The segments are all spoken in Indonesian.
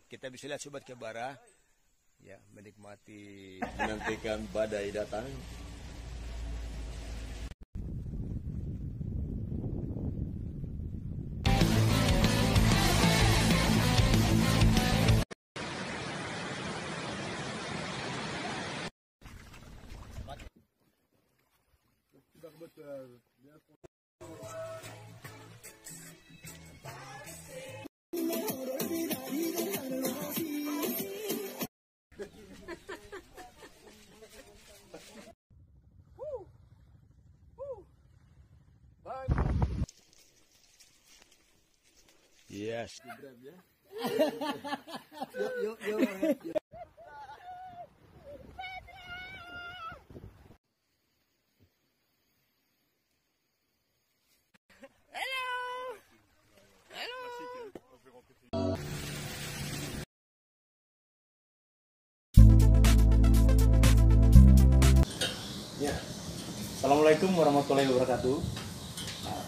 kita bisa lihat Sobat Kebara ya, menikmati menantikan badai datang. yes. Yuk. Ya, Assalamualaikum warahmatullahi wabarakatuh.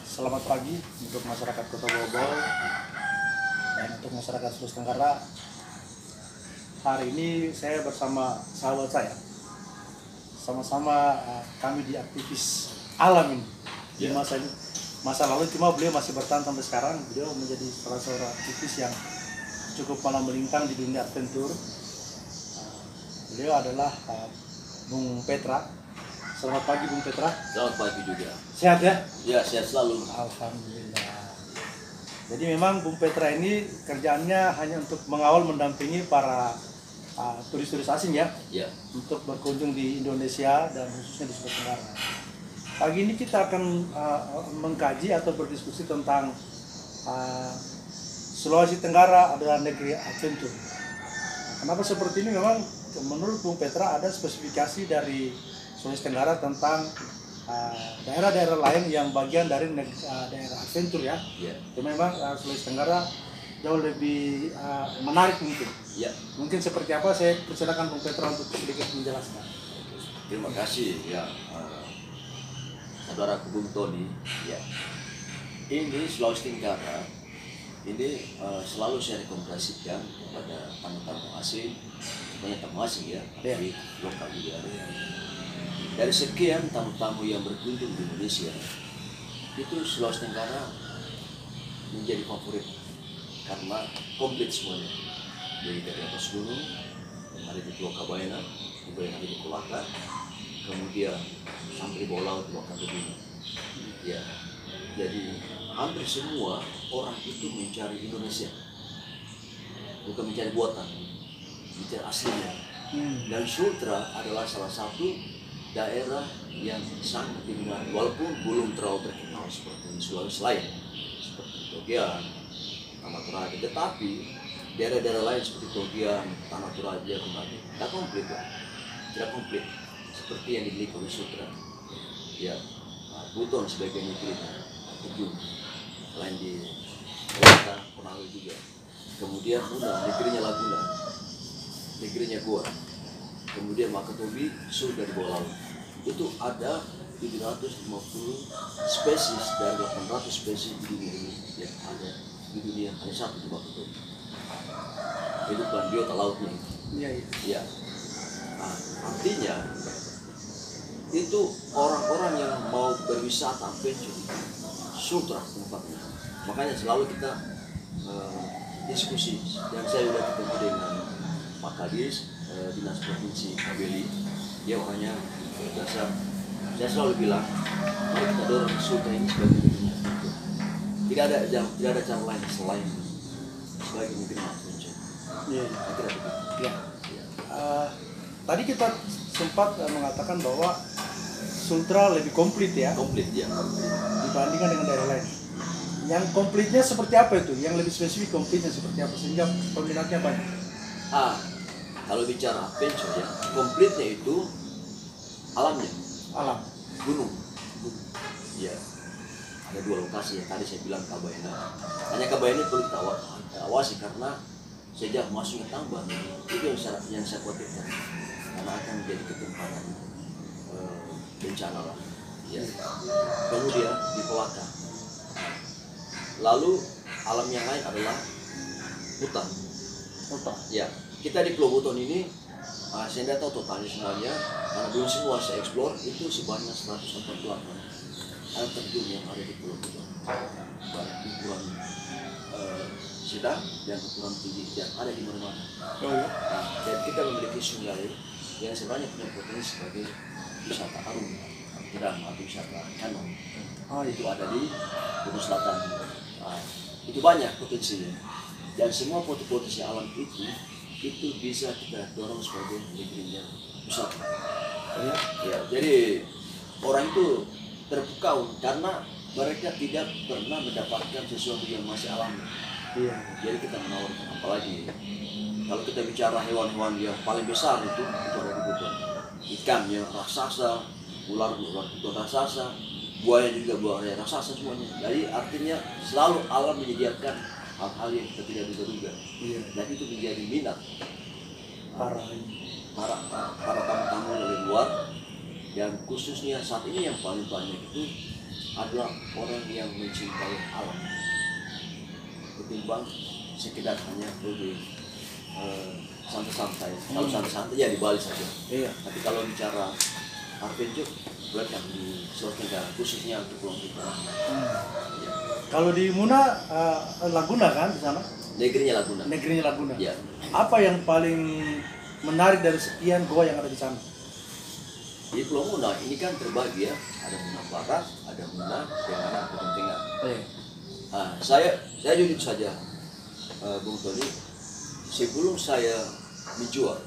Selamat pagi untuk masyarakat Kota Bogor dan untuk masyarakat Sulawesi Tenggara. Hari ini saya bersama sahabat saya, sama-sama kami di aktivis alam ini. Di masa lalu cuma beliau masih bertahan sampai sekarang. Beliau menjadi salah seorang aktivis yang cukup malam melintang di dunia adventure. Beliau adalah Bung Petra. Selamat pagi Bung Petra. Selamat pagi juga. Sehat ya? Ya, sehat selalu. Alhamdulillah. Jadi memang Bung Petra ini kerjaannya hanya untuk mengawal mendampingi para turis-turis asing ya, untuk berkunjung di Indonesia dan khususnya di Sulawesi Tenggara. Pagi ini kita akan mengkaji atau berdiskusi tentang Sulawesi Tenggara adalah negeri adventure. Kenapa seperti ini? Memang menurut Bung Petra ada spesifikasi dari Sulawesi Tenggara tentang daerah-daerah lain yang bagian dari daerah adventure ya. Itu memang Sulawesi Tenggara jauh lebih menarik mungkin. Mungkin seperti apa, saya persilakan Bung Petra untuk sedikit menjelaskan. Terima kasih ya, saudara Bung Tony. Ya, ini Sulawesi Tenggara ini selalu saya rekomendasikan kepada tamu-tamu asing, banyak tamu asing ya, tapi lokal juga. Dari sekian tamu-tamu yang berkunjung di Indonesia, itu Sulawesi Tenggara menjadi favorit karena komplit semuanya. Dari atas gunung, yang ada di Pulau Kabaena, juga yang ada di Kolaka, kemudian sampai di bawah laut, Pulau Kaduna. Ya, jadi hampir semua orang itu mencari Indonesia, bukan mencari buatan, mencari aslinya. Dan Sultra adalah salah satu daerah yang sangat diminati, walaupun belum terlalu terkenal seperti di Sulawesi lain, seperti Togian, Tanah Toraja, tetapi daerah-daerah lain seperti Togian, Tanah Toraja, kembali tidak komplit lah, tidak komplit seperti yang dimiliki oleh Sultra. Ya, Buton sebagai negerinya, Kejung, selain di Kolaka, Konawe juga. Kemudian Una, negerinya Laguna, negerinya Goa. Kemudian Makatobi, surga di bawah laut. Itu ada 750 spesies dari 800 spesies di dunia ini yang ada di dunia, hanya satu di Makatobi. Itu kan biota lautnya. Iya. Nah, artinya itu orang-orang yang mau berwisata adventure, Sultra tempatnya. Makanya selalu kita diskusi, dan saya sudah ketemu dengan Pak Kadis, Dinas Provinsi Kabeli. Dia orangnya biasa. Saya selalu bilang, mari kita dorong Sultra ini sebagai negerinya. Tidak ada cara lain selain sebagai negeri adventure. Tadi kita sempat mengatakan bahwa Sultra lebih komplit ya. Komplit ya. Dibandingkan dengan daerah lain. Yang komplitnya seperti apa itu? Yang lebih spesifik komplitnya seperti apa sehingga peminatnya banyak? Kalau bicara adventure ya, komplitnya itu alamnya. Alam. Gunung. Ya. Ada 2 lokasi yang tadi saya bilang Kabaena. Hanya Kabaena perlu kita awasi karena sejak masuknya tambang itu yang saya khawatirkan, karena akan menjadi ketumpahan bencana lah. Ya. Kemudian di Kolaka. Lalu alam yang lain adalah hutan. Total. Ya, kita di Pulau Buton ini saya tidak tahu totalnya semuanya karena belum semua saya explore. Itu sebanyak 148 air terjun yang ada di Pulau Buton, baik ukuran sedang dan ukuran tinggi yang ada di mana-mana. Oh ya. Nah, dan kita memiliki sungai yang sebenarnya punya potensi sebagai wisata arung jeram atau wisata kanon. Itu ada di Buton Selatan. Itu banyak potensinya, dan semua potensi alam itu bisa kita dorong sebagai negerinya wisata. Ya, jadi orang itu terpukau karena mereka tidak pernah mendapatkan sesuatu yang masih alami. Iya. Jadi kita menawarkan, apalagi kalau kita bicara hewan-hewan yang paling besar itu ada di Buton. Ikannya raksasa, ular itu raksasa, buaya juga buaya raksasa semuanya. Jadi artinya selalu alam menyediakan hal-hal yang kita tidak duga-duga. Iya. Dan itu menjadi minat Parah. para tamu-tamu dari luar, dan khususnya saat ini yang paling banyak itu adalah orang yang mencintai alam ketimbang sekedar hanya pergi santai-santai. Kalau santai-santai ya di Bali saja. Iya. Tapi kalau bicara adventure, welcome di Sulawesi Tenggara, khususnya untuk Pulau Buton. Ya. Kalau di Muna Laguna kan di sana? Negerinya Laguna. Negerinya Laguna. Ya. Apa yang paling menarik dari sekian goa yang ada di sana? Di Pulau Muna ini kan terbagi ya, ada Muna Barat, ada Muna, dan ada Buton Tengah. Saya jujur saja, Bung Tony, sebelum saya menjual,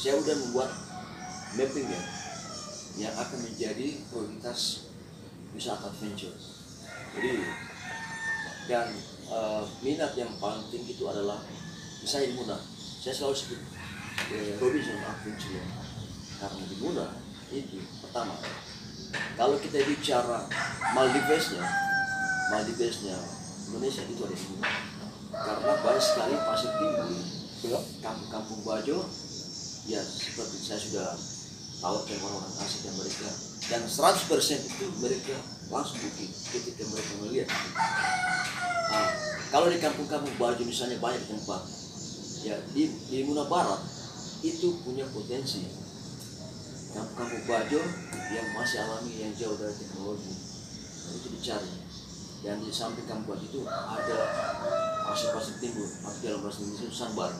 saya sudah membuat mappingnya yang akan menjadi prioritas wisata adventure. Jadi, dan minat yang paling tinggi itu adalah misalnya di Muna. Saya selalu sebut Robinson Adventure, karena di Muna itu pertama, kalau kita bicara Maldivesnya Indonesia itu ada di Muna, karena banyak sekali pasir tinggi, kampung-kampung Bajo, ya seperti saya sudah tahu dari orang-orang asing dan mereka, dan 100% itu mereka langsung bukti ketika mereka melihat. Kalau di kampung-kampung Bajo misalnya banyak tempat, ya di Muna Barat itu punya potensi kampung-kampung Bajo yang masih alami, yang jauh dari teknologi, dan itu dicari. Dan di samping kampung Bajo itu ada pasir-pasir timbul atau dalam bahasa Indonesia sandbar,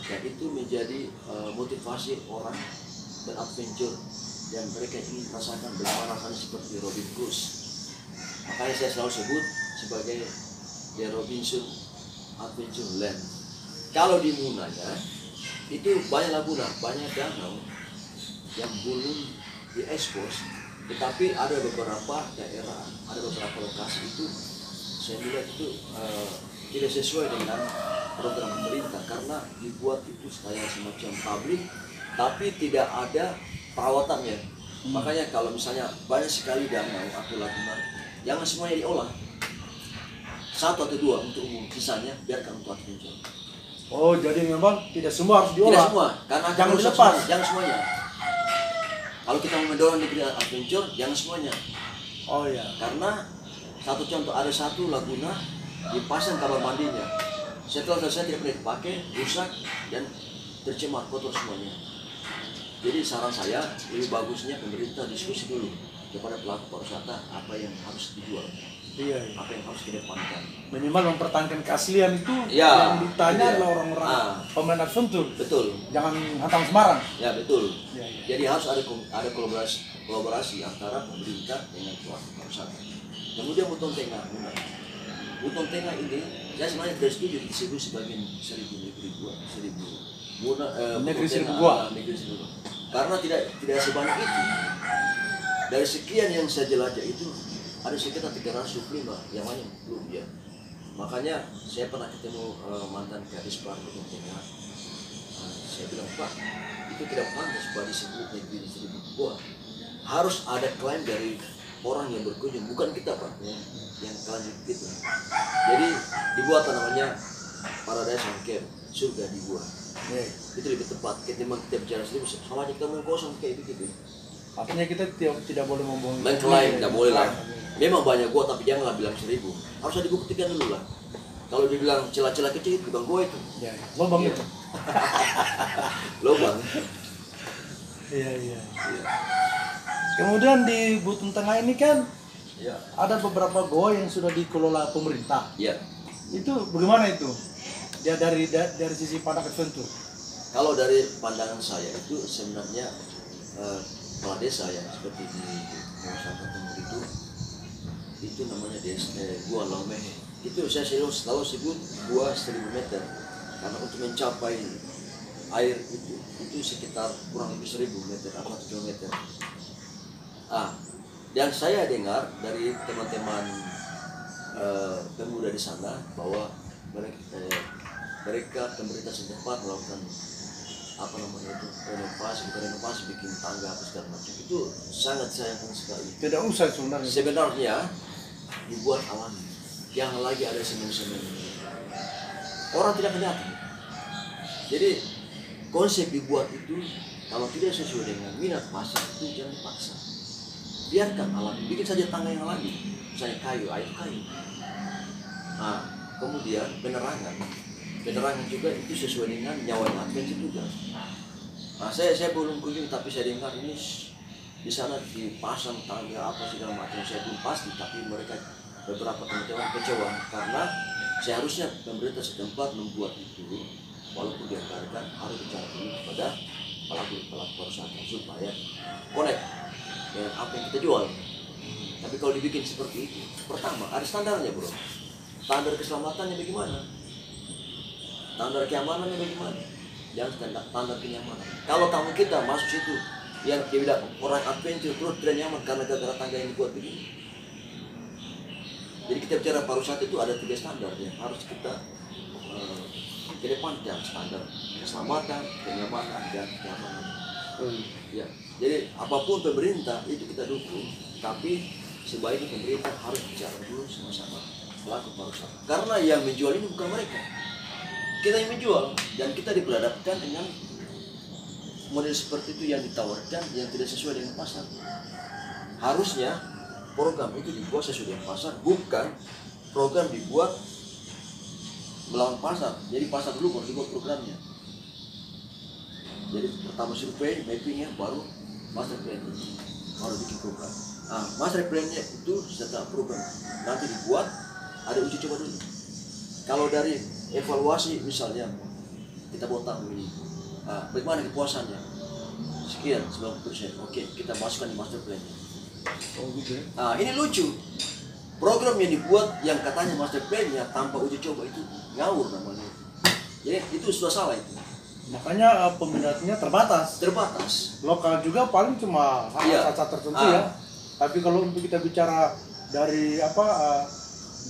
dan itu menjadi motivasi orang beradventure, dan mereka ingin merasakan bagaimana rasanya seperti Robin Cruise. Makanya saya selalu sebut sebagai The Robinson Adventure Land. Kalau di Muna ya, itu banyak laguna, banyak danau yang belum diekspos, tetapi ada beberapa daerah, ada beberapa lokasi itu saya lihat itu tidak sesuai dengan program pemerintah, karena dibuat itu kayak semacam pabrik tapi tidak ada perawatannya. Makanya kalau misalnya banyak sekali danau atau laguna, jangan semuanya diolah, 1 atau 2 untuk umum, sisanya biarkan untuk adventure. Oh, jadi memang tidak semua harus diolah. Tidak semua, karena Jangan rusak dilepas. semua, jangan semuanya. Kalau kita mau mendorong negeri adventure, jangan semuanya. Oh iya. Karena satu contoh, ada satu laguna dipasang kamar mandinya, setelah selesai tidak pernah dipakai, rusak dan tercemar, kotor semuanya. Jadi saran saya, lebih bagusnya pemerintah diskusi dulu kepada pelaku pariwisata apa yang harus dijual, Iya. apa yang harus didepankan. Minimal mempertahankan keaslian itu Ya, yang ditanya iya. adalah orang-orang pemain adventure. Betul. Jangan hantam sembarang. Ya betul. Ya, ya. Jadi harus ada kolaborasi antara pemerintah dengan pelaku pariwisata. Kemudian Buton Tengah, Buton Tengah ini saya sebenarnya tidak setuju disebut sebagai 1000 negeri gua, 1000 negeri Buton 1000 Tengah, gua. negeri 1000 gua. Karena tidak sebanyak itu. Dari sekian yang saya jelajah itu ada sekitar 305 yang lain belum ya. Makanya saya pernah ketemu mantan Kadis Par Buton Tengah. Saya bilang, Pak, itu tidak pantas Pak disebut negeri 1000 gua. Harus ada klaim dari orang yang berkunjung, bukan kita Pak yang klaim itu. Jadi dibuat namanya Paradise on Camp, surga di gua. Itu lebih tepat ketimbang kita bicara 1000, sama aja kita mau kosong kayak begitu. Artinya kita tidak boleh membohongi. Mengklaim tidak boleh lah. Memang banyak gua, tapi janganlah bilang 1000. Harus dibuktikan dulu lah. Kalau dibilang celah-celah kecil itu bukan gua itu. Ya, lubang Iya. itu. Lubang. Iya, iya. Iya. Kemudian di Buton Tengah ini kan Iya. ada beberapa goa yang sudah dikelola pemerintah. Iya. Itu bagaimana itu? Ya dari sisi pandang adventure. Kalau dari pandangan saya itu sebenarnya kepala desa yang seperti di Nusa Timur itu namanya desa Gua Lomehe. Itu saya selalu sebut gua 1000 meter karena untuk mencapai air itu sekitar kurang lebih 1000 meter atau 1 kilometer. Dan saya dengar dari teman-teman pemuda di sana bahwa mereka pemerintah setempat melakukan apa namanya itu renovasi bikin tangga apa segala macam. Itu sangat sayangkan sekali. Tidak usah sebenarnya. Sebenarnya dibuat alami, jangan lagi ada semen-semen. Orang tidak datang. Jadi konsep dibuat itu kalau tidak sesuai dengan minat pasar itu jangan dipaksa. Biarkan alami, bikin saja tangga yang alami, misalnya kayu, air kayu. Kemudian penerangan juga itu sesuai dengan nyawa adventure juga. Saya belum kunjung tapi saya dengar ini di sana dipasang tangga apa segala macam, saya belum pasti, tapi mereka beberapa teman-teman kecewa karena seharusnya pemerintah setempat membuat itu walaupun dianggarkan harus bicara dulu kepada pelaku pariwisata supaya connect dengan apa yang kita jual. Tapi kalau dibikin seperti itu, pertama ada standarnya bro, standar keselamatannya bagaimana, standar keamanannya bagaimana, dan standar kenyamanan. Kalau tamu kita masuk situ yang dia bilang orang adventure terus tidak nyaman karena gara-gara tangga yang dibuat begini. Jadi kita bicara pariwisata itu ada 3 standar yang harus kita kedepankan, standar keselamatan, kenyamanan, dan keamanan. Ya, jadi apapun pemerintah itu kita dukung, tapi sebaiknya pemerintah harus bicara dulu sama-sama pelaku pariwisata. Karena yang menjual ini bukan mereka, kita yang menjual, dan kita diperhadapkan dengan model seperti itu yang ditawarkan yang tidak sesuai dengan pasar. Harusnya program itu dibuat sesuai dengan pasar, bukan program dibuat melawan pasar. Jadi pasar dulu baru dibuat programnya. Jadi pertama survei, mappingnya, baru master plan, baru bikin program. Master plan-nya itu setelah program nanti dibuat, ada uji coba dulu. Kalau dari evaluasi misalnya kita buat tahu ini, bagaimana kepuasannya? Sekian 90%. Oke, kita masukkan di master plan-nya. Oh gitu ya. Ini lucu. Program yang dibuat yang katanya master plan-nya tanpa uji coba itu ngawur namanya. Jadi itu sudah salah itu. Makanya peminatnya terbatas. Lokal juga paling cuma cacat tertentu ya. Tapi kalau untuk kita bicara dari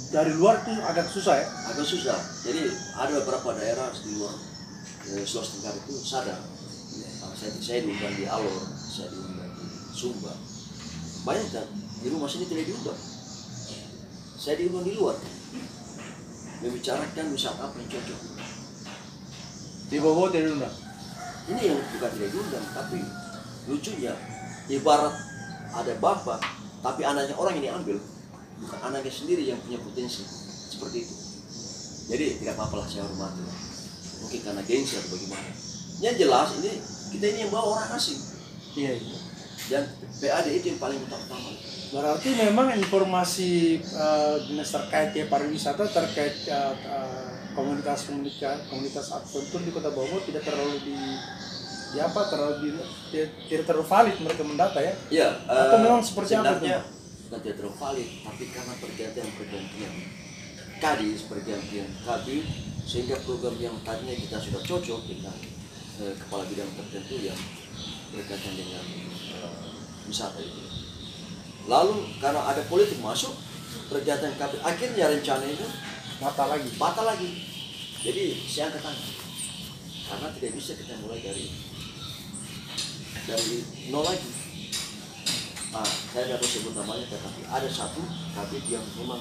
dari luar itu agak susah ya. Agak susah. Jadi ada beberapa daerah di luar Sulawesi Tenggara itu sadar. Saya diundang di Alor, saya diundang di Sumba. Bayangkan di rumah sini tidak diundang. Saya diundang di luar. Membicarakan wisata apa yang cocok. Di bawah tidak diundang. Ini yang bukan tidak diundang, tapi lucunya ibarat ada bapak, tapi anaknya orang ini ambil, bukan anaknya sendiri yang punya potensi seperti itu. Jadi tidak apa-apa lah, saya hormati. Mungkin karena gengsi atau bagaimana. Yang jelas ini kita ini yang bawa orang asing. Iya. Dan PAD itu yang paling utama. Berarti memang informasi dinas terkait ya pariwisata terkait komunitas adventure di Kota Bogor tidak terlalu tidak terlalu valid mereka mendata ya? Iya. Atau memang seperti apa itu? Bukan tidak terlalu valid, tapi karena pergantian pergantian kabin, sehingga program yang tadinya kita sudah cocok dengan kepala bidang tertentu yang berkaitan dengan wisata itu. Lalu karena ada politik masuk, pergantian kabin, akhirnya rencana itu batal lagi. Jadi saya angkat tangan karena tidak bisa kita mulai dari nol lagi. Saya tidak mau sebut namanya, tetapi ada satu kabin yang memang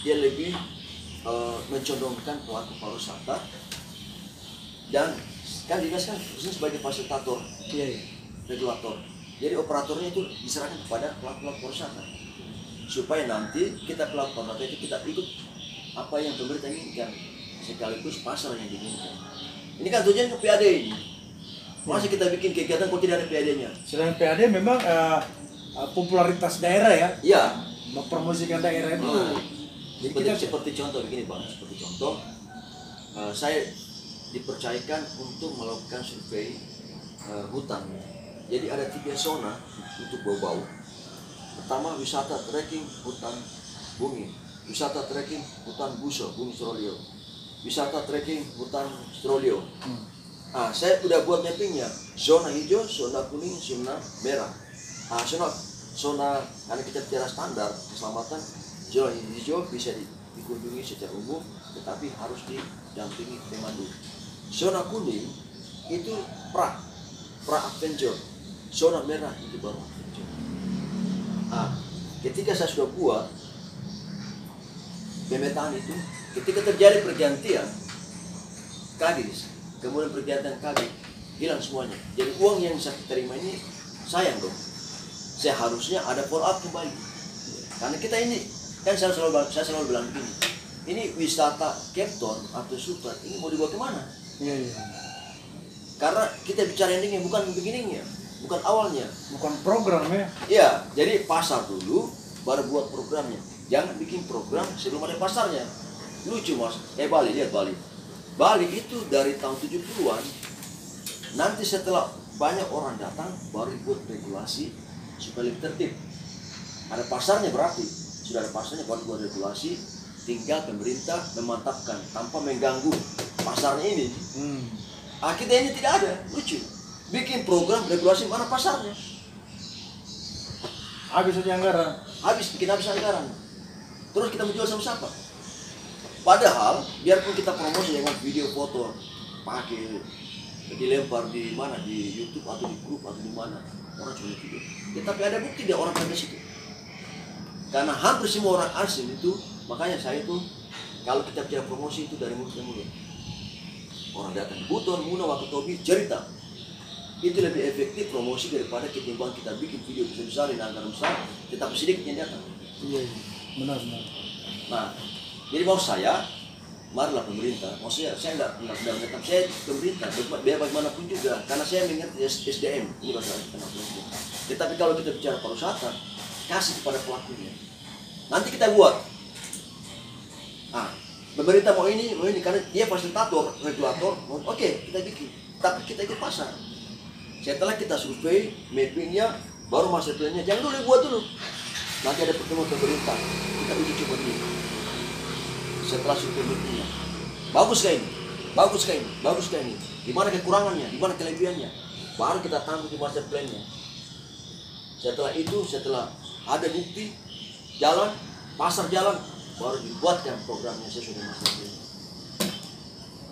dia lebih mencondongkan pelaku pariwisata, dan kan dinas kan sebagai fasilitator, regulator. Jadi operatornya itu diserahkan kepada pelaku pariwisata supaya nanti kita pelaku pariwisata itu kita ikut apa yang pemerintah inginkan sekaligus pasar yang diinginkan. Ini kan tujuannya PAD ini. Masa kita bikin kegiatan kok tidak ada PAD-nya? Selain PAD memang popularitas daerah ya, Iya. mempromosikan daerah itu. Jadi kita Seperti contoh begini Bang, seperti contoh saya dipercayakan untuk melakukan survei hutan. Jadi ada 3 zona untuk bau-bau. Pertama wisata trekking hutan bumi, wisata trekking hutan buso, bumi Strolio, wisata trekking hutan Strolio. Saya udah buat mappingnya, zona hijau, zona kuning, zona merah. Zona karena kita bicara standar keselamatan, zona hijau bisa dikunjungi secara umum, tetapi harus didampingi pemandu. Zona kuning itu pra adventure, zona merah itu baru adventure. Ketika saya sudah buat pemetaan itu, ketika terjadi pergantian kadis, kemudian pergantian kadis, hilang semuanya. Jadi uang yang saya terima ini sayang dong. Saya harusnya ada follow up kembali. Karena kita ini kan saya selalu bilang begini. Ini wisata Cape Town atau Sultan ini mau dibawa kemana? Iya. Karena kita bicara endingnya bukan beginningnya, bukan awalnya. Bukan program ya. Iya, jadi pasar dulu baru buat programnya. Jangan bikin program sebelum ada pasarnya. Lucu Mas. Bali, lihat Bali. Bali itu dari tahun 70-an. Nanti setelah banyak orang datang baru dibuat regulasi supaya lebih tertib. Ada pasarnya berarti. Sudah ada pasarnya baru buat regulasi, tinggal pemerintah memantapkan tanpa mengganggu pasarnya ini. Kita ini tidak ada, lucu. Bikin program regulasi mana pasarnya? Habis saja anggaran. Bikin habis anggaran. Terus kita menjual sama siapa? Padahal biarpun kita promosi dengan video foto pakai dilempar di mana, di YouTube atau di grup atau di mana, orang cuma video. Tapi ada bukti dia orang pada situ. Karena hampir semua orang asing itu, makanya saya tuh kalau kita bicara promosi itu dari mulut ke mulut. Orang datang Buton, Muna, Wakatobi, cerita. Itu lebih efektif promosi daripada ketimbang kita bikin video besar-besar dengan anggaran besar, tetapi sedikit yang datang. Iya. Benar. Nah, jadi mau saya, marilah pemerintah. Maksudnya saya tidak menetap, saya pemerintah, biar bagaimanapun juga, karena saya mengerti SDM, ini bahasa kenapa. Tetapi kalau kita bicara pariwisata, kasih kepada pelakunya. Nanti kita buat. Pemerintah mau ini, karena dia fasilitator, regulator, oke, kita bikin. Tapi kita ikut pasar. Setelah kita survei, mappingnya, baru master plan-nya. Jangan dulu buat dulu. Nanti ada pertemuan pemerintah, kita uji coba dulu. Setelah survei mappingnya, bagus kayak ini, bagus kayak ini. Di mana kekurangannya, di mana kelebihannya, baru kita tampil di master plan-nya. Setelah itu, setelah ada bukti, jalan, pasar jalan, baru dibuatkan programnya sesuai dengan master plan.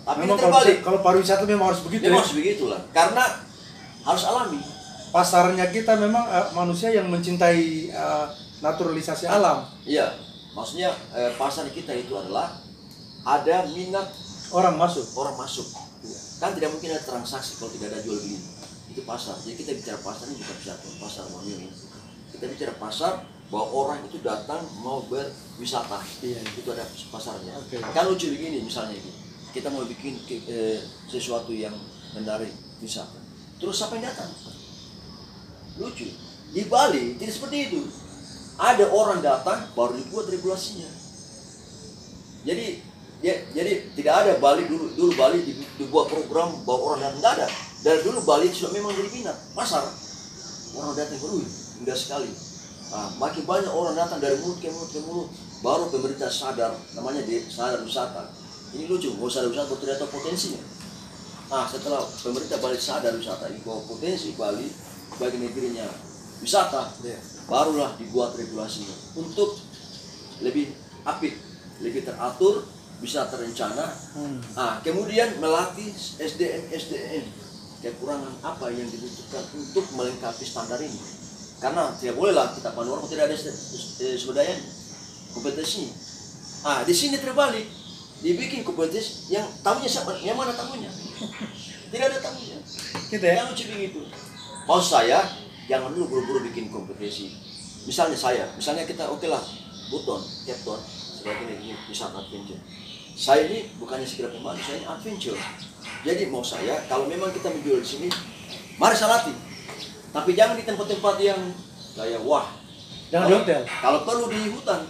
Tapi Memang ini terbalik. kalau pariwisata memang harus begitu. Memang Ya? harus begitulah, karena harus alami. Pasarnya kita memang manusia yang mencintai naturalisasi alam. Iya, maksudnya pasar kita itu adalah ada minat Orang masuk. Kan tidak mungkin ada transaksi kalau tidak ada jual beli. Itu pasar. Jadi kita bicara pasar ini bukan pasar ini. Kita bicara pasar bahwa orang itu datang mau berwisata. Iya. Itu ada pasarnya. Oke. Kan lucu begini misalnya ini. Kita mau bikin sesuatu yang menarik wisata. Terus siapa yang datang? Lucu. Di Bali tidak seperti itu. Ada orang datang baru dibuat regulasinya. Jadi tidak ada Bali dulu Bali dibuat program bahwa orang datang, tidak ada. Dari dulu Bali sudah memang jadi minat pasar. Orang datang indah sekali. Makin banyak orang datang dari mulut ke mulut, baru pemerintah sadar, namanya sadar wisata. Ini lucu, bahwa sadar wisata ternyata potensinya. Setelah pemerintah Bali sadar wisata ini bahwa potensi Bali bagi negerinya wisata, barulah dibuat regulasinya untuk lebih apik, lebih teratur, bisa terencana. Kemudian melatih SDM kekurangan apa yang dibutuhkan untuk melengkapi standar ini. Karena tidak bolehlah kita pandu orang tidak ada swadayanya, kompetensinya. Di sini terbalik, dibikin kompetensi yang tamunya siapa? Yang mana tamunya? Tidak ada tamunya. Gitu ya? Yang lucu begitu. Maksud saya, jangan dulu buru-buru bikin kompetisi. Misalnya kita oke lah, Buton, Cape Town, sebagai ini wisata adventure. Saya ini bukannya sekedar pembantu, saya ini adventure. Jadi mau saya, kalau memang kita menjual di sini, mari saya latih. Tapi jangan di tempat-tempat yang kayak wah. Jangan di hotel. Kalau perlu di hutan.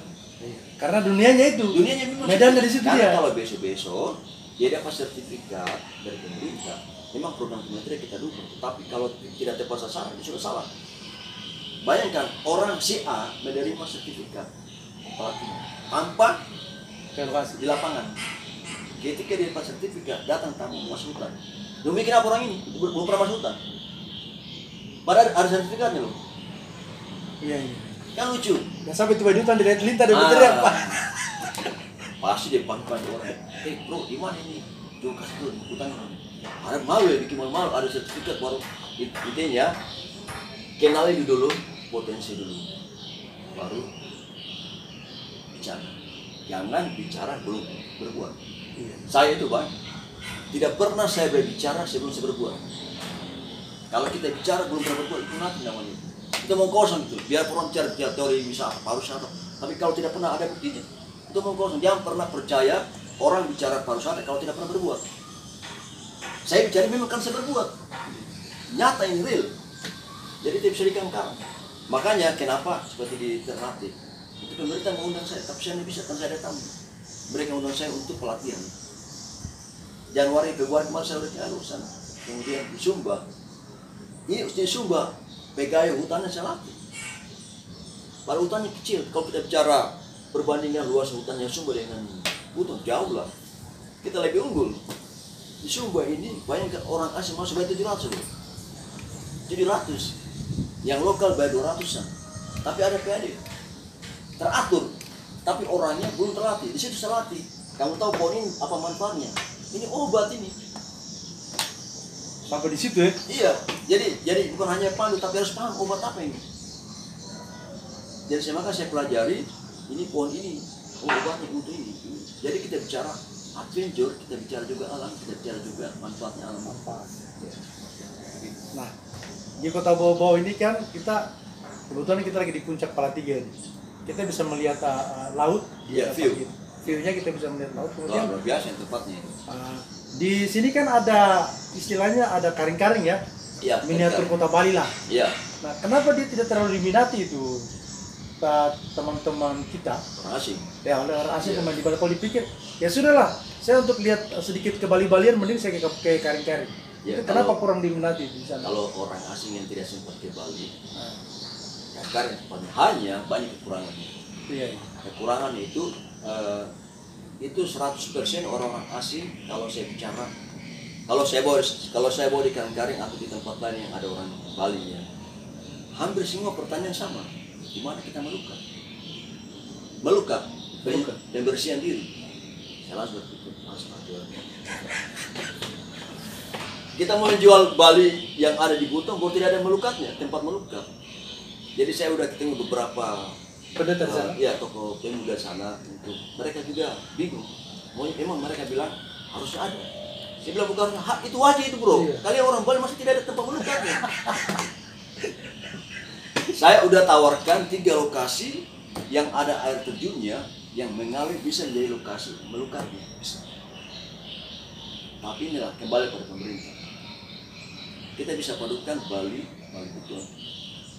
Karena dunianya itu. Dunianya memang Medannya di situ karena dia. kalau besok-besok dia dapat sertifikat dari pemerintah, memang program kementerian kita dukung. Tapi kalau tidak tepat sasaran, itu sudah salah. Bayangkan orang si A menerima sertifikat pelatihan tanpa Ke lokasi. di lapangan. Ketika dia dapat sertifikat, datang tamu masuk hutan. Lu mikir apa orang ini? Belum pernah masuk hutan. Padahal ada sertifikatnya loh. Iya, iya. Kan lucu. Dan sampai tiba di hutan tidak lintah dia berteriak, Pak. Pasti dia panggil orang. Bro, di mana ini? Jauh kasih tuh hutan. Ada malu ya, bikin malu-malu. Ada sertifikat baru. Intinya, kenali dulu potensi dulu. Baru bicara. Jangan bicara belum berbuat. Iya. Saya itu Bang, tidak pernah saya berbicara sebelum saya berbuat. Kalau kita bicara belum pernah berbuat, itu nanti namanya. Kita mau kosong itu, biar orang bicara teori bisa apa, pariwisata. Tapi kalau tidak pernah ada buktinya, itu mau kosong. Jangan pernah percaya orang bicara pariwisata kalau tidak pernah berbuat. Saya bicara memang kan saya berbuat. Nyata ini real. Jadi tidak bisa dikangkang. Makanya kenapa seperti di Ternate, itu pemerintah mengundang saya, tapi saya tidak bisa, kan saya ada tamu. Mereka undang saya untuk pelatihan. Januari, Februari kemarin saya udah ke sana. Kemudian di Sumba. Ini di Sumba, PKI hutannya saya latih. Padahal hutannya kecil. Kalau kita bicara perbandingan luas hutannya Sumba dengan hutan, jauh lah. Kita lebih unggul. Di Sumba ini banyak orang asing masuk bayar 700 loh. 700. Yang lokal bayar 200-an. Tapi ada PAD. Teratur. Tapi orangnya belum terlatih. Di situ saya latih. Kamu tahu pohon ini apa manfaatnya? Ini obat ini. Sampai di situ ya. Iya. Jadi bukan hanya pandu, tapi harus paham obat apa ini. Jadi maka saya pelajari ini pohon ini obatnya untuk ini. Jadi kita bicara adventure, kita bicara juga alam, kita bicara juga manfaatnya alam. Manfaat. Nah, di Kota Bau-Bau ini kan kita kebetulan kita lagi di puncak Salatiga ini. Kita bisa melihat laut. Iya, view. View-nya kita bisa melihat laut. Kemudian Luar biasa tempatnya itu. di sini kan ada istilahnya ada karing-karing ya. Iya. Miniatur Kota Bali lah. Iya. Nah, kenapa dia tidak terlalu diminati itu teman-teman kita? Orang asing. Ya, oleh orang asing Iya. teman di Bali. Kalau dipikir, ya sudahlah. Saya untuk lihat sedikit ke Bali-Balian, mending saya ke karing-karing. Ya, Itu kenapa kalau- kurang diminati di sana? Kalau orang asing yang tidak sempat ke Bali, karena hanya banyak kekurangannya. Iya. Kekurangan itu 100% orang-orang asing. Kalau saya bicara, kalau saya bawa di Karing-Karing atau di tempat lain yang ada orang Bali ya, hampir semua pertanyaan sama. Di mana kita melukat? Melukat. Pembersihan diri. Saya langsung berpikir, kita mau menjual Bali yang ada di Butong, kalau tidak ada melukatnya, tempat melukat. Jadi saya udah ketemu beberapa Pendeta di sana. ya tokoh pemuda sana, untuk mereka juga bingung. Memang mereka bilang harusnya ada. Saya bilang bukan hak itu wajib itu bro. Iya. Kalian orang Bali masih tidak ada tempat melukatnya. Saya udah tawarkan 3 lokasi yang ada air terjunnya yang mengalir bisa menjadi lokasi melukatnya. Tapi inilah kembali pada pemerintah. Kita bisa padukan Bali Butong.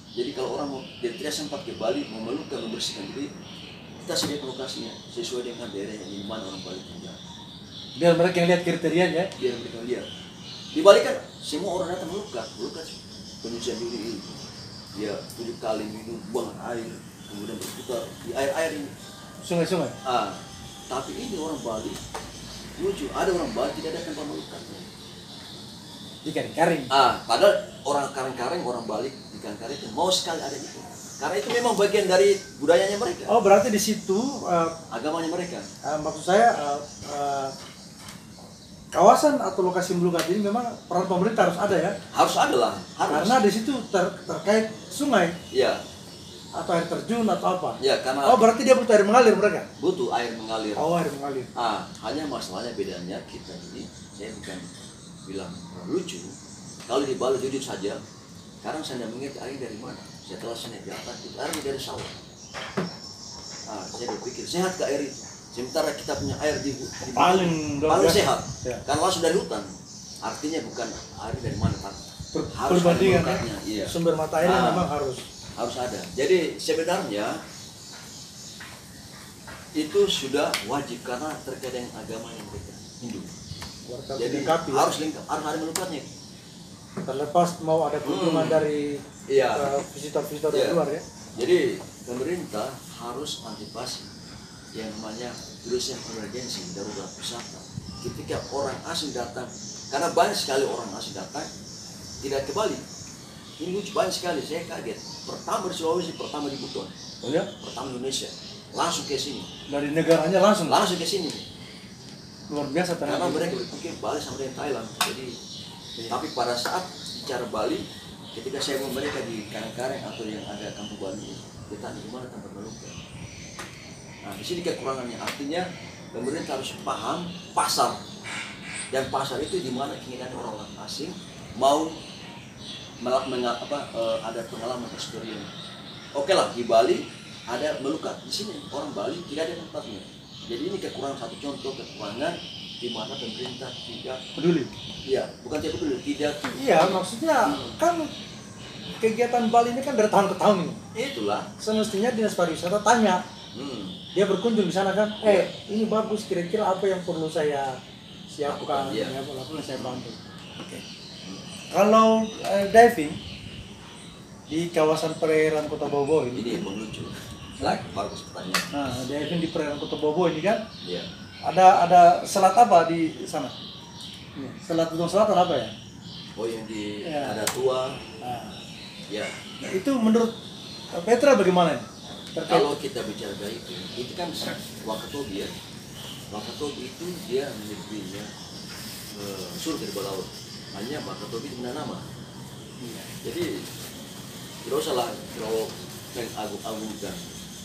Jadi kalau orang mau tidak sempat ke Bali, mau melukat, membersihkan diri, kita sediakan lokasinya sesuai dengan daerah yang di mana orang Bali tinggal. Biar mereka yang lihat kriterianya. Biar mereka lihat. Di Bali kan semua orang datang melukat penyucian diri ini. Dia 7 kali minum, buang air, kemudian berputar di air ini. Sungai-sungai. Tapi ini orang Bali lucu, ada orang Bali tidak ada tempat melukatnya. Di karing-karing. Padahal orang Karing-Karing, orang Bali di Karing-Karing mau sekali ada itu. Karena itu memang bagian dari budayanya mereka, Oh, berarti di situ agamanya mereka. maksud saya kawasan atau lokasi melukat ini memang peran pemerintah harus ada ya. Harus ada lah, harus. Karena di situ terkait sungai Ya, atau air terjun atau apa. ya karena Oh, berarti dia butuh air mengalir mereka. butuh air mengalir. Oh, air mengalir. Hanya masalahnya bedanya kita ini, saya bukan bilang lucu. Kalau di Bali jujur saja, sekarang saya tidak mengerti air dari mana. Setelah saya naik di atas, itu airnya dari sawah. Saya berpikir, sehat ke air itu? Sementara kita punya air di Paling luar paling biasa. sehat, Ya. karena langsung dari hutan. Artinya bukan air dari mana Pak. Harus Perbandingan ada melukatnya, iya. sumber mata airnya Ah. memang harus. Harus ada. Jadi sebenarnya itu sudah wajib karena terkait dengan agama yang mereka Hindu. Jadi Dilengkapi, ya. harus lengkap, harus ada melukatnya. Terlepas mau ada kunjungan dari Iya. visitor-visitor Iya. dari luar ya. Jadi pemerintah harus antisipasi yang namanya virus emergency darurat wisata. Ketika orang asing datang, karena banyak sekali orang asing datang tidak ke Bali. Ini lucu banyak sekali, saya kaget. Pertama di Sulawesi, pertama di Buton, Oh ya, pertama di Indonesia, langsung ke sini, dari negaranya langsung langsung ke sini. luar biasa Karena ternyata. mereka berpikir Bali sama dengan Thailand. Jadi, tapi pada saat bicara Bali, ketika saya mau mereka di Karang-Karang atau yang ada kampung Bali, kita di mana tempat melukat. Nah, di sini kekurangannya. Artinya pemerintah harus paham pasar, dan pasar itu di mana keinginan orang-orang asing mau ada pengalaman experience. Oke lah, di Bali ada melukat, di sini orang Bali tidak ada tempatnya. Jadi ini kekurangan, satu contoh kekurangan di mana pemerintah tidak, Peduli. ya bukan tidak peduli, tidak. Iya, maksudnya kan kegiatan Bali ini kan dari tahun ke tahun ini. Itulah. Semestinya dinas pariwisata tanya, dia berkunjung di sana kan, ini bagus, kira-kira apa yang perlu saya siapkan, Iya. ya perlu saya bantu. Oke. Kalau diving di kawasan perairan Kota Bobo ini, Ini yang lucu. Bagus pertanyaan. nah diving di perairan Kota Bobo ini kan, Iya. ada selat apa di sana? Ini, Selat Gunung Selatan apa ya? Oh yang di Ya. ada tua, Nah, ya. nah, itu menurut Petra bagaimana? Terkait Kalau kita bicara diving, itu kan Wakatobi ya. Wakatobi itu dia negerinya surga di bawah laut. Hanya Wakatobi dengan nama. Jadi tidak usah lah kalau agung-agungkan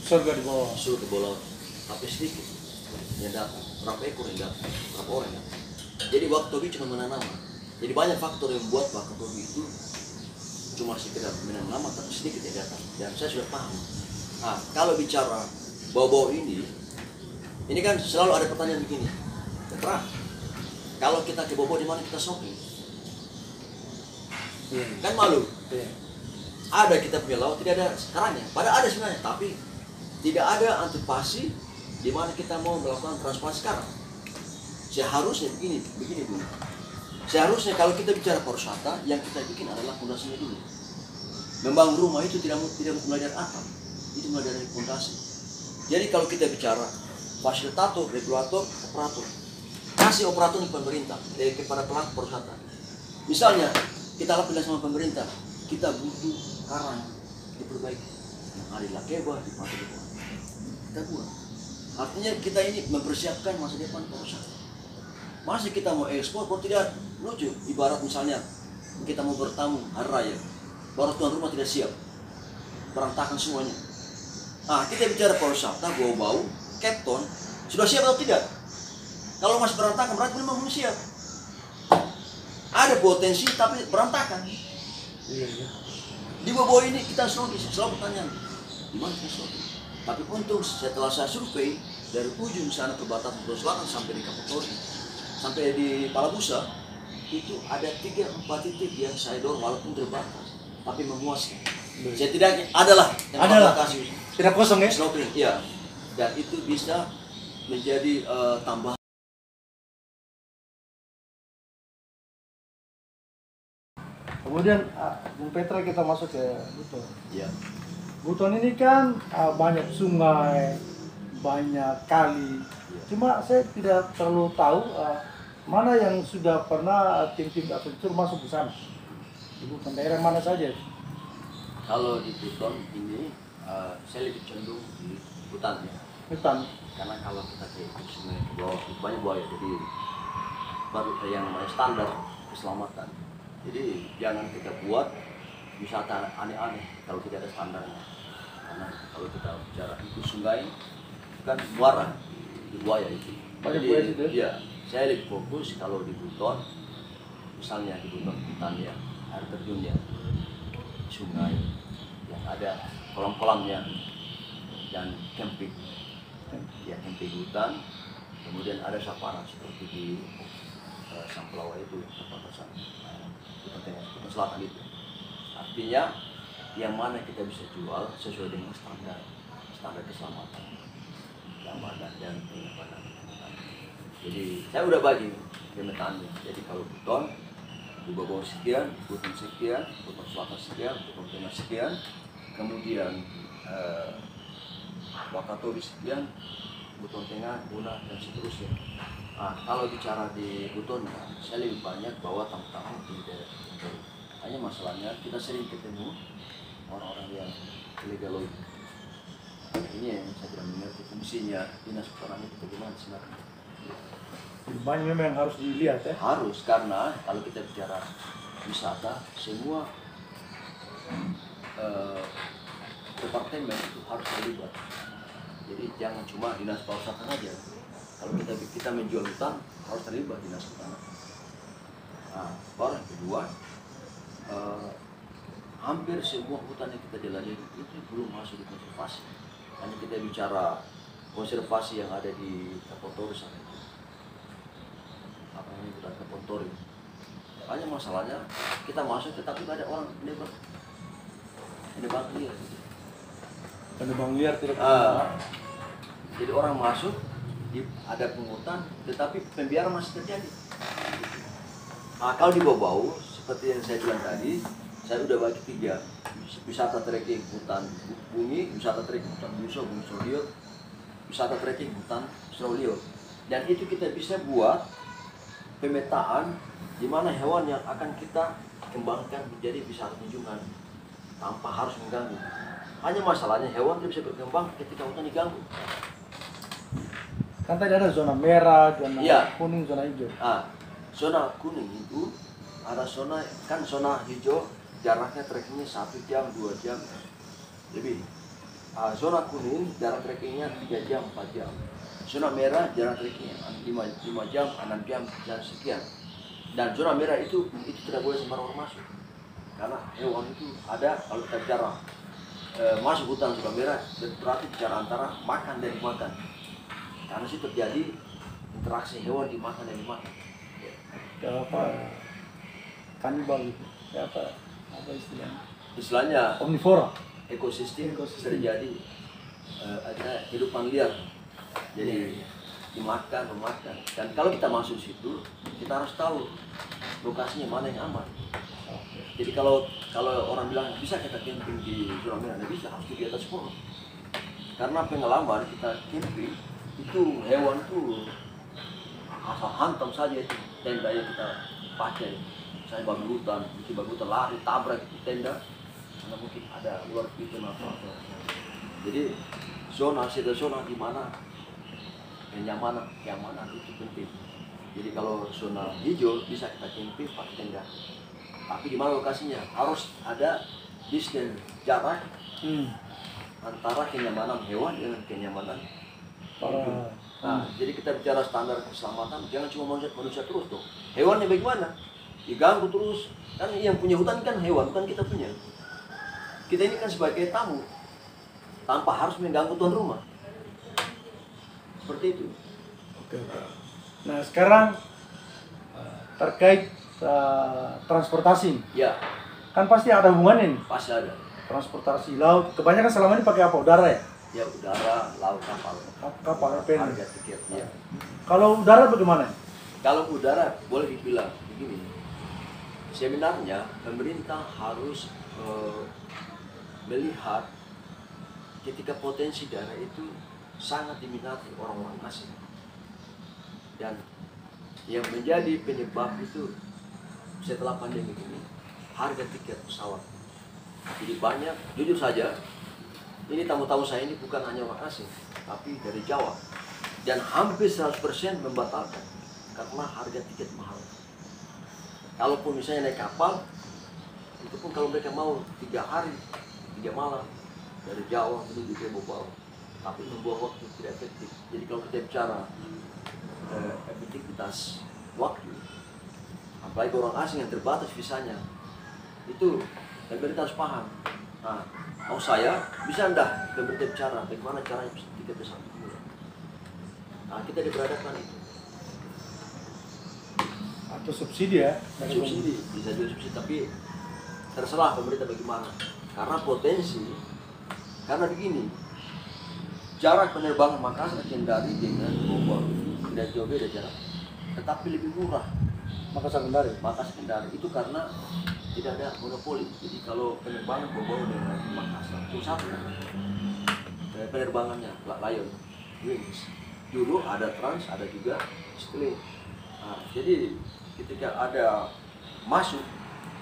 surga di bawah. surga di bawah laut. Tapi sedikit yang datang, berapa ekor yang datang, berapa orang yang datang. Jadi Wakatobi cuma menanam nama. Jadi banyak faktor yang membuat Wakatobi itu cuma sekedar menanam nama, tapi sedikit yang datang. Dan saya sudah paham. Nah, kalau bicara bau-bau ini kan selalu ada pertanyaan begini. Petra, kalau kita ke Bobo di mana kita shopping? Kan malu. Iya. Ada kita punya laut, tidak ada sekarangnya. Padahal ada sebenarnya, tapi tidak ada antisipasi di mana kita mau melakukan transparansi sekarang. Seharusnya begini dulu. Seharusnya kalau kita bicara pariwisata, yang kita bikin adalah fondasinya dulu. Membangun rumah itu tidak mulai dari atap, itu mulai dari fondasi. Jadi kalau kita bicara fasilitator, regulator, operator, kasih operator di pemerintah kepada pelaku pariwisata. Misalnya kita lapor sama pemerintah, kita butuh karang diperbaiki, ada lakeba di pantai depan, kita buat. Artinya kita ini mempersiapkan masa depan pariwisata. Masih kita mau ekspor, kok tidak lucu. Ibarat misalnya kita mau bertamu hari raya, baru tuan rumah tidak siap, berantakan semuanya. Nah, kita bicara pariwisata, bau-bau, Capton, sudah siap atau tidak? Kalau masih berantakan, berarti memang belum siap. Ada potensi tapi berantakan. Iya, iya. Di bawah ini kita selalu bertanya, di mana kita selalu? Tapi untung setelah saya survei dari ujung sana ke batas Pulau Selatan sampai di Kaputori, sampai di Palabusa, itu ada 3-4 titik yang saya dorong walaupun terbatas, tapi memuaskan. Setidaknya adalah yang kasih Tidak kosong ya? snorkeling, iya. Dan itu bisa menjadi tambahan. Kemudian Bung Petra kita masuk ke Buton. Ya. Buton ini kan banyak sungai, banyak kali. Cuma saya tidak terlalu tahu mana yang sudah pernah tim-tim adventure masuk ke sana. Di Buton daerah mana saja? Kalau di Buton ini saya lebih cenderung di hutan ya. Hutan. Karena kalau kita ke sungai ke bawah itu banyak buaya, jadi baru yang namanya standar keselamatan. Jadi jangan kita buat wisata aneh-aneh kalau tidak ada standarnya. Karena kalau kita bicara itu sungai kan muara, itu buaya itu. Banyak Jadi, buaya situ? iya, saya lebih fokus kalau di Buton, misalnya di Buton hutan ya, air terjunnya, sungai yang ada kolam-kolamnya dan camping. ya camping di hutan, kemudian ada savana seperti di Sampelawa itu, perbatasan hutan tengah, hutan selatan itu. Artinya yang mana kita bisa jual sesuai dengan standar keselamatan, keamanan dan penyimpanan. Jadi saya udah bagi pemetaannya. Jadi kalau buton di bawah sekian, buton sekian, buton selatan sekian, buton tengah sekian, kemudian Wakatobi sekian, buton tengah, guna dan seterusnya. Nah, kalau bicara di buton, saya lebih banyak bawa tamu-tamu di daerah tertentu. Hanya masalahnya kita sering ketemu orang-orang yang ilegal. Ini yang saya tidak mengerti fungsinya dinas pertanahan itu bagaimana sebenarnya. Banyak memang yang harus dilihat ya. Harus, karena kalau kita bicara wisata, semua departemen itu harus terlibat. Jadi jangan cuma dinas pariwisata saja. Kalau kita menjual hutan, harus terlibat dinas hutan. Nah, baru yang kedua, hampir semua hutan yang kita jelajahi itu belum masuk di konservasi. Hanya kita bicara konservasi yang ada di Kapontori sana itu. Apa namanya, hutan Kapontori. Hanya masalahnya kita masuk tetapi ada orang menebak liar. Penebang liar tidak Jadi orang masuk, ada pungutan, tetapi pembiaran masih terjadi. Nah, kalau di bawah seperti yang saya bilang tadi, saya udah bagi 3. Wisata trekking hutan bumi, wisata trekking hutan Buso, Bumi Solio, wisata trekking hutan Solio. Dan itu kita bisa buat pemetaan di mana hewan yang akan kita kembangkan menjadi wisata kunjungan tanpa harus mengganggu. Hanya masalahnya hewan tidak bisa berkembang ketika hutan diganggu. kan tadi ada zona merah, zona kuning, zona hijau. Zona kuning itu ada zona hijau jaraknya trekkingnya 1 jam, 2 jam lebih. Zona kuning jarak trekkingnya 3 jam, 4 jam. Zona merah jarak trekkingnya 5 jam, 6 jam dan sekian. Dan zona merah itu tidak boleh sembarang orang masuk. Karena hewan itu ada, kalau kita bicara masuk hutan zona merah, berarti bicara antara makan dan dimakan. Karena situ terjadi interaksi hewan dimakan dan dimakan. Ya apa? Kanibal itu. Ya apa istilahnya? Istilahnya Omnivora. ekosistem terjadi ada kehidupan liar. Jadi memakan. Dan kalau kita masuk situ, kita harus tahu lokasinya mana yang aman. Jadi kalau orang bilang bisa kita camping di zona merah, nggak bisa, harus di atas pohon. Karena pengalaman kita camping itu hewan tuh asal hantam saja itu tenda yang kita pakai. Saya babi hutan lari tabrak itu tenda karena mungkin ada luar itu atau. Jadi zona di mana kenyamanan itu penting. Jadi kalau zona hijau bisa kita camping pakai tenda. Tapi di mana lokasinya harus ada distance jarak antara kenyamanan hewan dengan kenyamanan hidup. Nah, jadi kita bicara standar keselamatan, jangan cuma manusia terus dong. Hewannya bagaimana? Diganggu terus. Kan yang punya hutan kan hewan, bukan kita punya. Kita ini kan sebagai tamu, tanpa harus mengganggu tuan rumah. Seperti itu. Oke. Nah sekarang terkait transportasi. Ya, Kan pasti ada hubungannya nih. pasti ada. Transportasi laut, kebanyakan selama ini pakai apa? Udara ya? Ya udara, laut, kapal. Kapal, pen. Harga tiketnya. Kalau udara bagaimana? Kalau udara boleh dibilang begini. Sebenarnya pemerintah harus melihat ketika potensi daerah itu sangat diminati orang-orang asing. Dan yang menjadi penyebab itu setelah pandemi ini harga tiket pesawat. Jadi banyak, jujur saja, ini tamu-tamu saya ini bukan hanya orang asing, tapi dari Jawa. Dan hampir 100% membatalkan karena harga tiket mahal. Kalaupun misalnya naik kapal, itu pun kalau mereka mau 3 hari, 3 malam dari Jawa menuju ke Bogor, tapi membuang waktu tidak efektif. Jadi kalau kita bicara efektivitas waktu, apalagi orang asing yang terbatas visanya, itu pemerintah harus paham. Nah, mau saya bisa enggak pemerintah bicara bagaimana caranya tiket pesawat murah. Nah, kita diperhadapkan itu. Atau subsidi ya? Dari Subsidi, bisa juga subsidi, tapi terserah pemerintah bagaimana. Karena potensi, karena begini, jarak penerbangan Makassar Kendari dengan Bogor tidak jauh beda jarak, tetapi lebih murah. Makassar Kendari. Makassar Kendari itu karena tidak ada monopoli. Jadi kalau penerbangan Bogor dengan Makassar itu satu penerbangannya Lion Wings. Dulu ada Trans, ada juga Skyline. Nah, jadi ketika ada masuk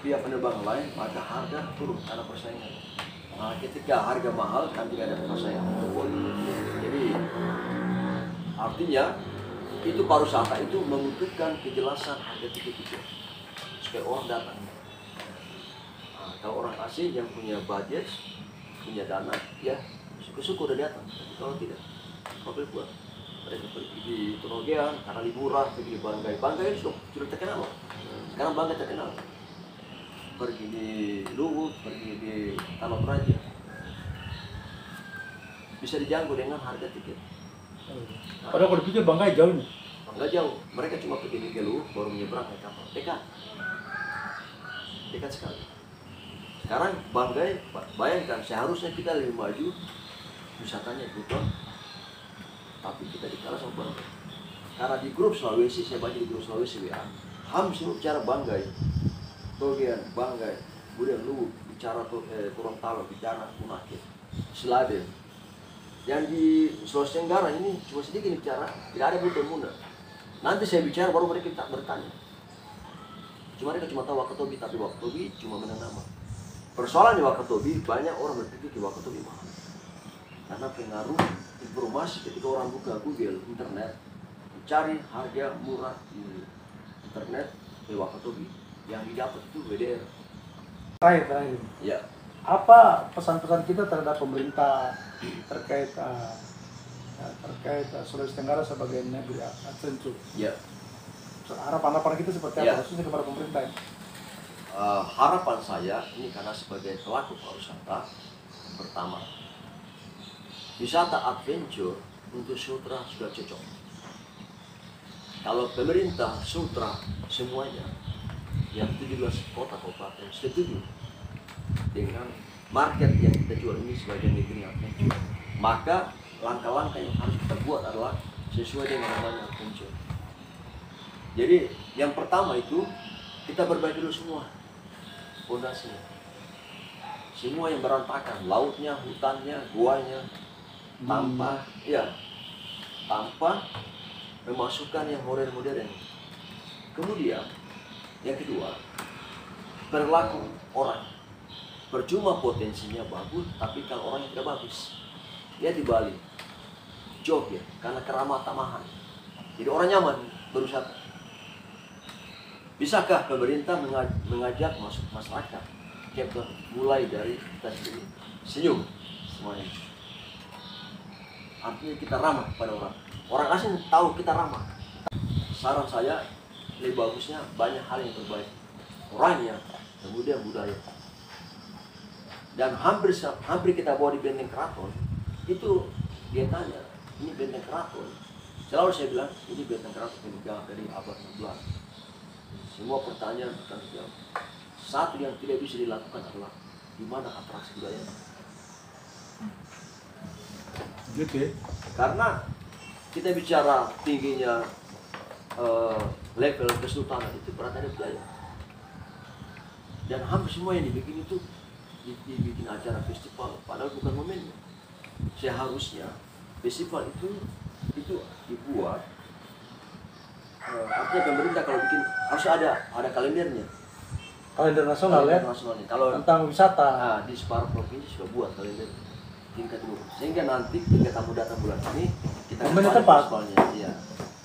pihak penerbangan lain, maka harga turun karena persaingan. Nah, ketika harga mahal kan tidak ada persaingan monopoli. Jadi artinya itu pariwisata itu membutuhkan kejelasan harga tiket itu supaya orang datang. Nah, kalau orang asing yang punya budget, punya dana, ya syukur-syukur udah datang. Tapi kalau tidak, apa buat mereka pergi di Torogean karena liburan, pergi di Banggai. Banggai itu sudah terkenal. Sekarang Banggai terkenal. Pergi di Luwuk, pergi di Tanah Praja. Bisa dijangkau dengan harga tiket. Padahal kalau dipikir Banggai jauh nih. Enggak jauh, mereka cuma pergi di Luwuk baru menyeberang naik kapal. Dekat. Dekat sekali. Sekarang Banggai, bayangkan seharusnya kita lebih maju wisatanya Buton, tapi kita dikalah sama Banggai. Karena di grup Sulawesi, saya baca di grup Sulawesi WA, hampir semua bicara Banggai, Togean, Banggai, kemudian Luwuk, bicara Gorontalo, bicara Unakit, Seladen. Yang di Sulawesi Tenggara ini cuma sedikit bicara, tidak ada Buton Muna. Nanti saya bicara baru mereka tak bertanya. Mereka cuma tahu Wakatobi, tapi Wakatobi cuma menang nama. Persoalan di Wakatobi, banyak orang berpikir di Wakatobi mahal. Karena pengaruh informasi ketika orang buka Google, internet, mencari harga murah di internet di Wakatobi, yang didapat itu WDR. Terakhir. Ya. Apa pesan-pesan kita terhadap pemerintah terkait Sulawesi Tenggara sebagai negeri adventure? Ya. Harapan-harapan kita seperti apa, khususnya kepada pemerintah? Harapan saya ini karena sebagai pelaku pariwisata, pertama, wisata adventure untuk Sutra sudah cocok. Kalau pemerintah Sutra semuanya yang 17 kota kabupaten setuju dengan market yang kita jual ini sebagai negeri adventure, maka langkah-langkah yang harus kita buat adalah sesuai dengan namanya adventure. Jadi yang pertama itu kita perbaiki dulu semua fondasinya, semua yang berantakan, lautnya, hutannya, guanya, tanpa memasukkan yang modern. Kemudian yang kedua, perilaku orang. Percuma potensinya bagus, tapi kalau orangnya tidak bagus, dia di Bali, Jogja, karena keramat tamahan, jadi orang nyaman berwisata. Bisakah pemerintah mengajak masuk masyarakat, Captain, mulai dari kita sendiri, senyum semuanya. Artinya kita ramah pada orang. Orang asing tahu kita ramah. Saran saya, lebih bagusnya banyak hal yang terbaik. Orangnya, kemudian budaya. Dan hampir kita bawa di benteng keraton, itu dia tanya, ini benteng keraton. Selalu saya bilang, ini benteng keraton yang dari abad 16. Semua pertanyaan akan dijawab. Satu yang tidak bisa dilakukan adalah di mana atraksi budaya. Gitu ya. Karena kita bicara tingginya level kesultanan itu perhatian budaya. Dan hampir semua yang dibikin itu dibikin acara festival, padahal bukan momennya. Seharusnya festival itu dibuat. Artinya pemerintah kalau bikin harus ada kalendernya. Kalender nasional ya. Nasionalnya. Kalau Tentang wisata. di separuh provinsi sudah buat kalender tingkat dulu. Sehingga nanti ketika tamu datang bulan ini kita momennya tepat. festivalnya. Iya.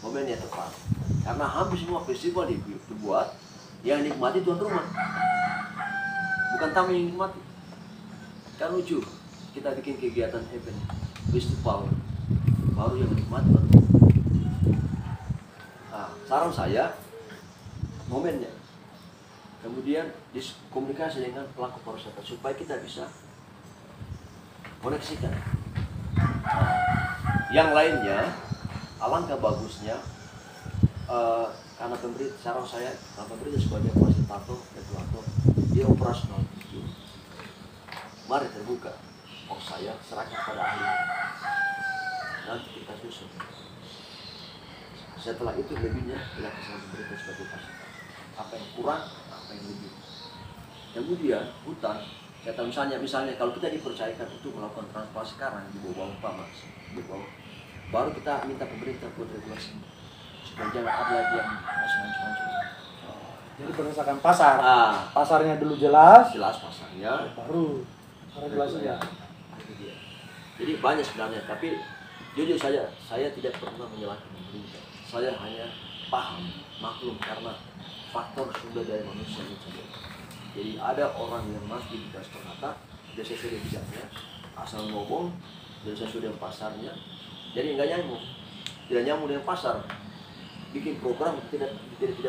Momennya tepat. Karena hampir semua festival dibuat yang nikmati tuan rumah. Bukan tamu yang nikmati. Kan lucu. Kita bikin kegiatan event festival baru yang nikmati tuan rumah. Nah, saran saya momennya, kemudian komunikasi dengan pelaku pariwisata supaya kita bisa koneksikan. Nah, yang lainnya alangkah bagusnya karena pemerintah, cara saya, karena pemerintah sebagai fasilitator, regulator, dia operasional itu, mari terbuka. Saya serahkan pada ahli, nanti kita susun. Setelah itu lebihnya dilakukan sama pemerintah sebagai fasilitator. Apa yang kurang, apa yang lebih. Kemudian hutan, saya tahu misalnya kalau kita dipercayakan untuk melakukan transplantasi karang di bawah Pamas, di bawah, baru kita minta pemerintah buat regulasi supaya jangan ada lagi yang macam-macam. Jadi berdasarkan pasar. Ah, Pasarnya dulu jelas, jelas pasarnya, baru regulasinya. Itu dia. Jadi banyak sebenarnya, tapi jujur saja saya tidak pernah menyalahkan pemerintah. Saya hanya paham, maklum karena faktor sumber daya manusia itu saja. Jadi ada orang yang masih dikasih ternyata dia sesuai dengan bidangnya, asal ngomong dan sesuai dengan pasarnya. Jadi nggak nyambung, tidak nyambung dengan pasar. Bikin program tidak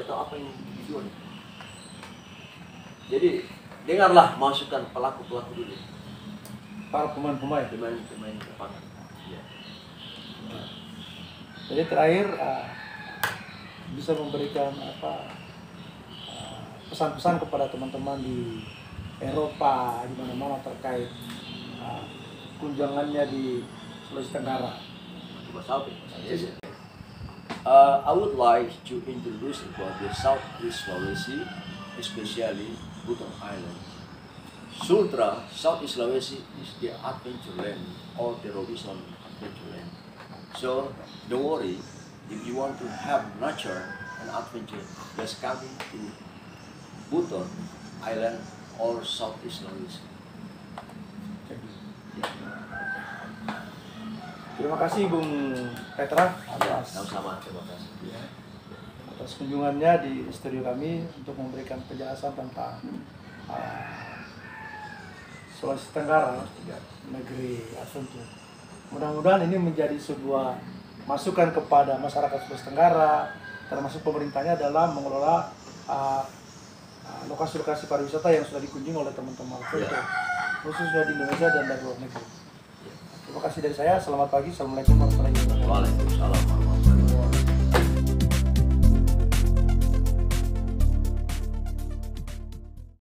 tahu apa yang dijual. Jadi dengarlah masukan pelaku dulu, Para pemain-pemain. pemain lapangan. Ya. Jadi terakhir bisa memberikan pesan-pesan kepada teman-teman di Eropa di mana-mana terkait kunjungannya di Sulawesi Tenggara. Yes. I would like to introduce about the Southeast Sulawesi, especially Buton Island. Sultra, Southeast Sulawesi is the adventure land or the Robinson adventure land. So don't worry, if you want to have nature and adventure, just come to Buton Island or Southeast Sulawesi. Terima kasih Bung Petra atas Sama-sama, terima kasih. atas kunjungannya di studio kami untuk memberikan penjelasan tentang Sulawesi Tenggara, negeri adventure. Mudah-mudahan ini menjadi sebuah masukan kepada masyarakat Sulawesi Tenggara, termasuk pemerintahnya dalam mengelola lokasi-lokasi pariwisata yang sudah dikunjungi oleh teman-teman adventure, khususnya di Indonesia dan dari luar negeri. Terima kasih dari saya. Selamat pagi. Assalamualaikum warahmatullahi wabarakatuh. Waalaikumsalam.